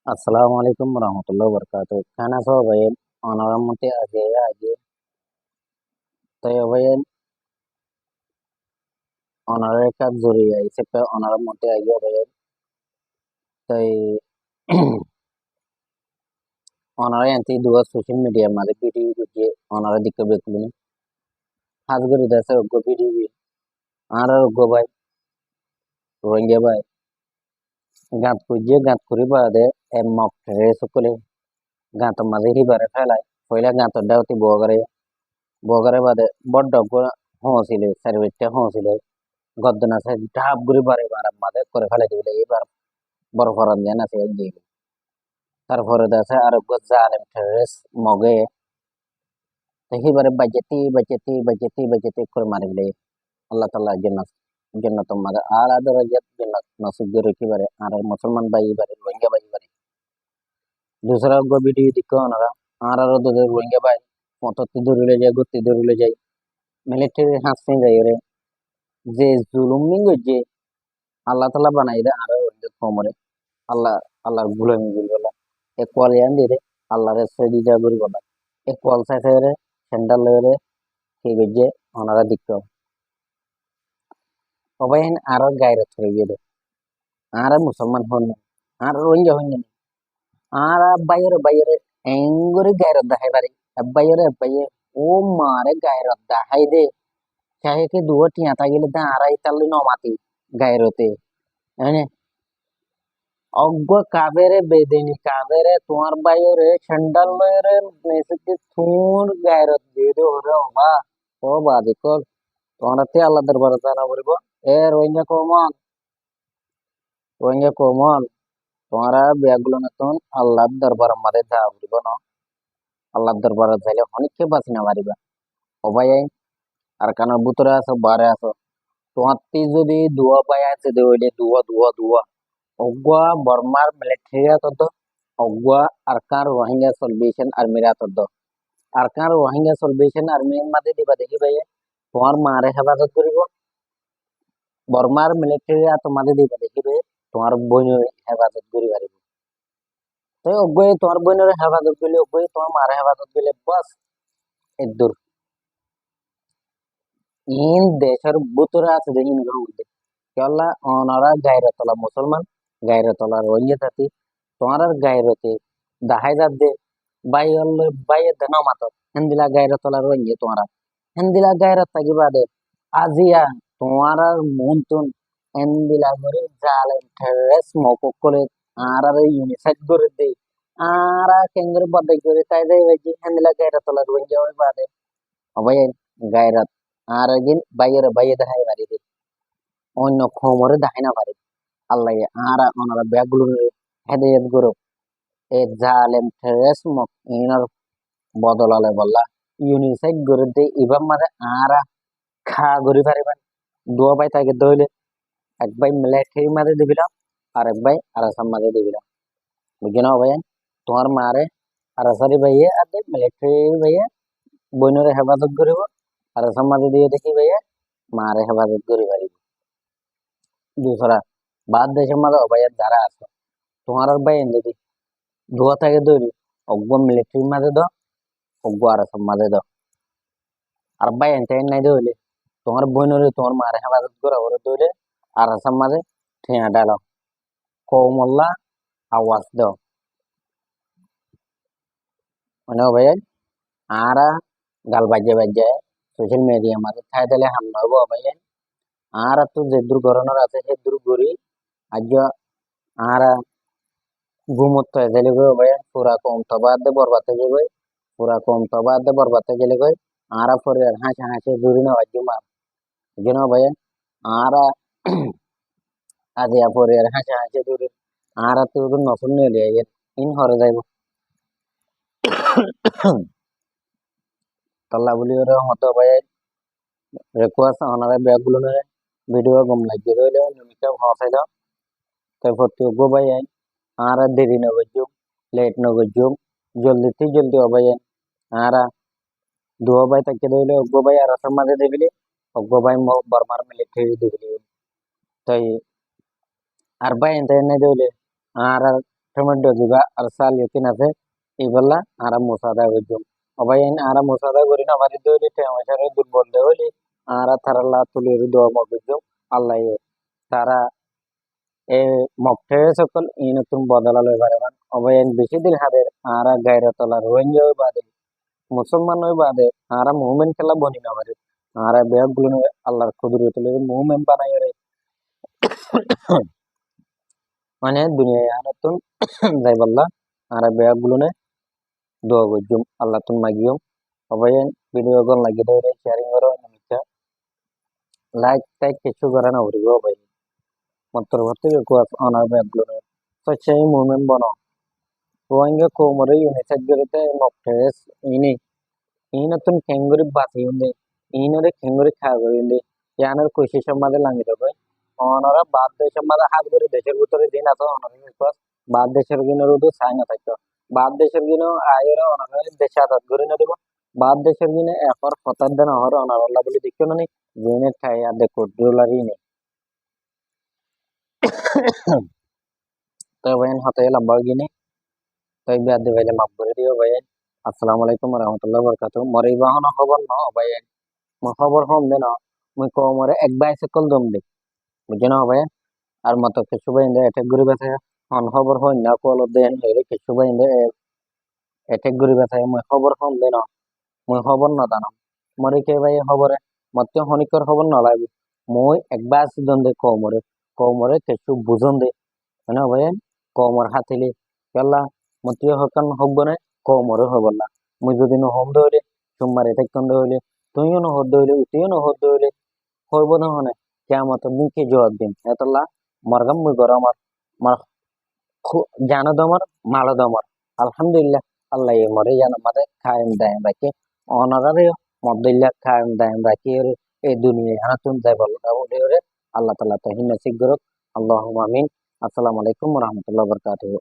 Assalamualaikum warahmatullahi wabarakatuh. Kana so bayan onaram mute aje tayo bayan onare ka zuri ai sepe onaram mute aje bayan tay onare anti dua social media made video je onare dikka bekuluni hasguri dasa go video bi ara go bay ronge bay gat kuri bade emok tere sukule gat made hi bare felai পয়লা গাঁত ডাউতি বগরে বাদে বড্ড হসিলে সার্ভিসটা হসিলে গদ্দনা side ঢাপ ঘুরে বারে বার মাঝে করে ফেলে দিলে এবার বড় ফরান দেন আছে দিকে তারপরে দেশে আর জালেম টেররিস্ট মগে এবারে বাজেতি করে মারি দিলে আল্লাহ তাআলা জান্নাত মাঝে আলা দরজাত জান্নাত নসিব করে এবারে আর মুসলমান ভাই এবারে রোহিঙ্গা ভাই এবারে दूसरा गो वीडियो दिखो ना আর দো রোহিঙ্গা ভাই মত দূরে যায় গতি দূরে যায় মিলিটারি হাসতে যায় রে যে জুলুমিং যে আল্লাহ তাআলা বানাই দে আর কমরে আল্লাহ আল্লাহর গুলামি বলা এক কোয়ালিয়ান দিয়ে আল্লাহরে সৈদি যা করি বলা এক কোয়াল সাইছে রে স্যান্ডাল রে কি গজে ওনারা দিকতো সবাই আরো গায়রত হয়ে গেছে আর মুসলমান হন আর রোহিঙ্গা হন আর বাইরে এঙ্গুরি গায়রত দেখাই পারি বাইরে ও মারে গায়রত দেখাই দে চাহে কি দুয়া টিয়া গেলে দা আড়াই তাল্লি নমাতি গায়রতে হ্যাঁ অজ্ঞ কাবেরে বেদিনী কাবেরে তোমার বাইরে স্যান্ডাল লয়রে মেসেজে থুর গায়রত দিয়ে দে ওরে ওবা ও বাদি কল তোমার তে আল্লাহ দরবারে জানা বলব এ রোহিঙ্গা কমল তোমারা ব্যাগুলো নতুন আল্লাহর দরবার আমাদের যা বলব না আল্লাহর দরবারে যাইলে অনেককে বাঁচি না পারিবা সবাই আর কানার ভিতরে আছো বারে আছো তোমার যদি দুয়া পাই আছে দে হইলে দুয়া অগুয়া বর্মার মিলিটারিয়া তত অগুয়া আরকান রোহিঙ্গা সলভেশন আর্মিরা তত আরকান রোহিঙ্গা সলভেশন আর্মির মাঝে দিবা দেখি ভাই তোমার মারে হেফাজত করিব বর্মার মিলিটারিয়া তোমাদের দিবা দেখিবে তোমার বোনের হেফাজত করি পারিব তো অগুয়ে তোমার বোনের হেফাজত করলে অগুয়ে তোমার মারে হেফাজত করলে বাস এদুর ইন দেশের ভিতরে আছে দেখিন মধ্যে কেলা ওনারা গায়রতলা মুসলমান গায়রতলা রোহিঙ্গা জাতি তোমার গায়রতে দাহাই যাত দে বাইয়ে দেন মাত হেন্দিলা গায়রতলা রোহিঙ্গা তোমারা হেন্দিলা গায়রত থাকিবা দে আজিয়া তোমার মন তুন হেন্দিলা করে জালেম ঠেস মকলে আর ইউনিসাইড করে দে আর কেঙ্গরে বদাই করে তাই যাই ভাই হেন্দিলা গায়রতলা রোহিঙ্গা হই বাদে অবাই গায়রত আর একদিন বাইয়ে দেখাই বাড়ি দে অন্য খবরে দেখাই না পারে আল্লাহ আর ওনারা ব্যাগগুলো হেদায়ত করো এ জালেম ঠেস মক ইনার বদলালে বললা ইউনিসাইড করে দে ইবার মাঝে আর খা গরি পারিবেন দুয়া ভাই তাকে দইলে এক ভাই মিলিটারি মাঝে দিবিলাম আর এক ভাই আরাসাম মাঝে দিবিলাম বুঝে নাও ভাই তোমার মারে আরাসারি ভাইয়ে আর মিলিটারি ভাইয়ে বইনরে হেফাজত করিব আরাসাম মাঝে দিয়ে দেখি ভাইয়ে মারে হেফাজত করি পারিব দুসরা বাদ দেশের মাঝে অভাইয়ের যারা আছে তোমার আর ভাই যদি ধোয়া থাকে দৌড়ি অজ্ঞ মিলিটারির মাঝে দাও অজ্ঞ আরাসাম মাঝে দাও আর ভাই এনটাই নাই দৌড়লে তোমার বোনরে তোমার মারে হেফাজত করা করে দৌড়ে আরাসাম মাঝে ঠেয়া ডালো কৌমল্লা আওয়াজ দাও মানে ভাই আরা গাল বাজে সোশ্যাল মিডিয়া মাঝে ঠাই দিলে হাম নব ভাই আর তো যে দুর্ঘটনার আছে সে দুর্গরি আজ আর ঘুমত গেলে গো ভাই পুরা কম তবাদ দে বরবাদ হয়ে যাবে পুরা কম তবাদ দে বরবাদ হয়ে গেলে গো আর পরে হাসে দূরি না বাজু মার যেন ভাই আর আজ পরে হাসে দূরি আর তো নতুন নিয়ে ইন হরে যাইব তাল্লা বলি ওরা হতো ভাই রিকোয়েস্ট ওনারা ব্যাগগুলো ভিডিও গম লাগিয়ে রইলে নিমিকা হসাইল তারপর তো গো ভাই আর দেরি না গজুম লেট না গজুম জলদি অবাই আর দুয়া ভাই তাকে রইলে অগ্গ ভাই আর আসাম মাঝে দেবিলে অগ্গ ভাই বর্মার মিলিটারি দেবিলে তাই আর ভাই এনতে এনে দিলে আর tomato juga arsal yakin ase iballa ara musada gojum obayen ara musada gorina bari dole te amashare durbol dole ara taralla tuliru do mo gojum allah ye tara e mokte sokol inutun bodalalo baraban obayen beshi din hader ara gaira tola roenjo bade musulman ওই বাদে আরা movement খেলা বনি না পারে আরা bag গুলো আল্লাহর কুদরত movement বানাই রে মানে দুনিয়ায় আনাতুন যাই বললা আরা ব্যাগ গুলো দোয়া গজুম আল্লাহ তুন magium অবয়ন ভিডিও গন লাগি দরে শেয়ারিং করো নিচে লাইক টাইক কিছু করে না উড়িব ভাই মন্তর ভর্তি কো অনার ব্যাগ গুলো তো সেই মুভমেন্ট বনো ওয়াঙ্গে কোমরে ইউনিসেট গরতে নকটেস ইনি ইনাতুন কেঙ্গুরি বাতি ఉంది ఈయనరే కెంగురి খাগরিন্দে ইয়ানার কইছে সম্মাদে লাঙ্গি দেবে অনারা বাদ দেশের মাঝে হাত করে দেশের ভিতরে দিন আছে অনারা বিকজ বাদ দেশের গিনের উদু চাই না থাকতো বাদ দেশের গিনো আয়ের অনারা দেশে আদাত করে না দেব বাদ দেশের গিনে একর ফতার দেন অহর অনার আল্লাহ বলে দেখো না নি জিনের ঠাই আদে কোডুলারি নে তো ভাইন হতে লম্বা গিনে তাই বিয়াদ দে ভাইলে মাফ করে দিও ভাই আসসালামু আলাইকুম ওয়া রাহমাতুল্লাহি ওয়া বারাকাতুহু মরে বাহন খবর ন ভাই mo খবর হম দে না মুই ko mare ek bicycle dom de বুঝে না ভাই আর মত কিছু বাইন্দে এটেক গরি বেছে হন খবর হই না কল দেন হেরে কিছু বাইন্দে এটেক গরি বেছে মুই খবর হম দে না মুই খবর না দানা মরে কে ভাই খবরে মতে হনিকর খবর না লাগবে মুই এক বাস দন্দে কো মরে কিছু বুঝন দে না ভাই কো মর হাতিলি কেলা মতে হকন হবনে কো মরে হবলা মুই যদি ন হম দইলে তোমার এটেক তন্দ হইলে তুইও ন হদ দইলে তুইও ন হদ দইলে হইব না হনে কিয়ামতের দিন কে জবাব দিন এতলা মরগাম মুই গর আমার মার জানো দমর মালো দমর আলহামদুলিল্লাহ আল্লাহ এ মরে জানো মাদে খায়েম দায়েম রাখে অনারারে মদুল্লাহ খায়েম দায়েম রাখি এ দুনিয়া হানাতুন যাই বল আল্লাহ তাআলা তাহিন নসিব করুক আল্লাহুম্মা আমিন আসসালামু আলাইকুম ওয়া রাহমাতুল্লাহি ওয়া বারাকাতুহু